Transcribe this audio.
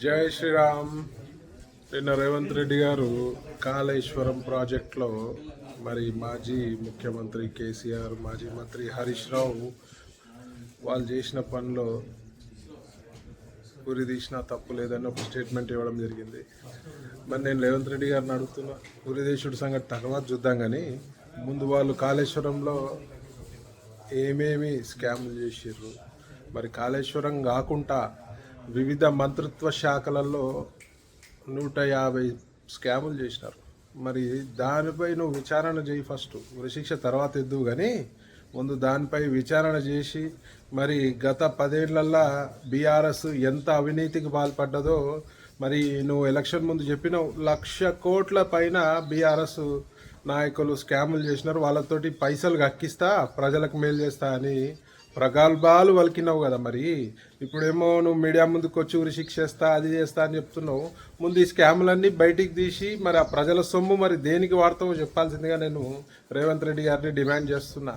జై శ్రీరామ్. నిన్న రేవంత్ రెడ్డి గారు కాళేశ్వరం ప్రాజెక్టులో మరి మాజీ ముఖ్యమంత్రి కేసీఆర్, మాజీ మంత్రి హరీష్ రావు వాళ్ళు చేసిన పనిలో ఉరి తీసినా తప్పు లేదని ఒక స్టేట్మెంట్ ఇవ్వడం జరిగింది. మరి నేను రేవంత్ రెడ్డి గారిని అడుగుతున్నా, ఉరి దేశుడి సంగతి తర్వాత చూద్దాం, కానీ ముందు వాళ్ళు కాళేశ్వరంలో ఏమేమి స్కామ్లు చేసిర్రు, మరి కాళేశ్వరం కాకుండా వివిధ మంత్రిత్వ శాఖలలో 150 స్కాములు చేసినారు. మరి దానిపై నువ్వు విచారణ చేయి. ఫస్ట్ ఉరిశిక్ష తర్వాత ఎద్దువు, కానీ ముందు దానిపై విచారణ చేసి మరి గత 10 ఏళ్లల్లో బీఆర్ఎస్ ఎంత అవినీతికి పాల్పడ్డదో మరి నువ్వు ఎలక్షన్ ముందు చెప్పినావు. 1,00,000 కోట్ల పైన బీఆర్ఎస్ నాయకులు స్కాములు చేసినారు, వాళ్ళతోటి పైసలు కక్కిస్తా, ప్రజలకు మేలు చేస్తా అని ప్రగల్భాలు వలికినావు కదా. మరి ఇప్పుడేమో నువ్వు మీడియా ముందుకు వచ్చి ఉరి శిక్ష చేస్తా, అది చేస్తా అని చెప్తున్నావు. ముందు ఈ స్కాములన్నీ బయటికి తీసి మరి ఆ ప్రజల సొమ్ము మరి దేనికి వాడతావో చెప్పాల్సిందిగా నేను రేవంత్ రెడ్డి గారిని డిమాండ్ చేస్తున్నా.